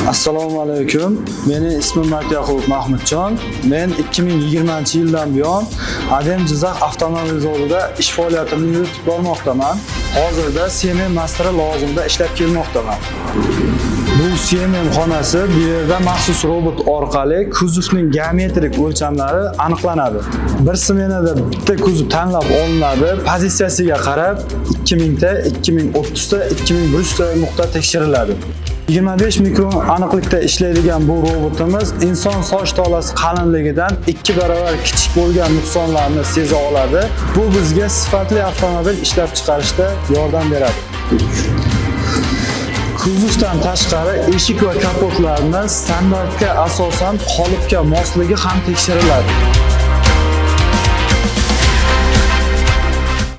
Assalomu alaykum. Meni ismim Matyaqub Mahmudjon. Men 2020-yildan buyon Adem Jizzax avtomobil zavodida ish faoliyatimni yuritib bormoqdaman. Hozirda CMM masteri lavozimida ishlab kelmoqdaman. Bu CMM xonasi, bu yerda maxsus robot orqali kuzovning geometrik o'lchamlari aniqlanadi. Bir smenada bitta kuzov tanlab olinadi, pozitsiyasiga qarab 2000 ta, 2030 ta, 2100 ta nuqta tekshiriladi. 25 mikron aniqlikda ishlaydigan bu robotimiz inson soch tolasi qalinligidan 2 barobar kichik bo'lgan nuqsonlarni seza oladi. Bu bizga sifatli avtomobil ishlab chiqarishda yordam beradi. Kuzovdan tashqari eshik va kapotlarni standartga asosan qolipga mosligi ham tekshiriladi.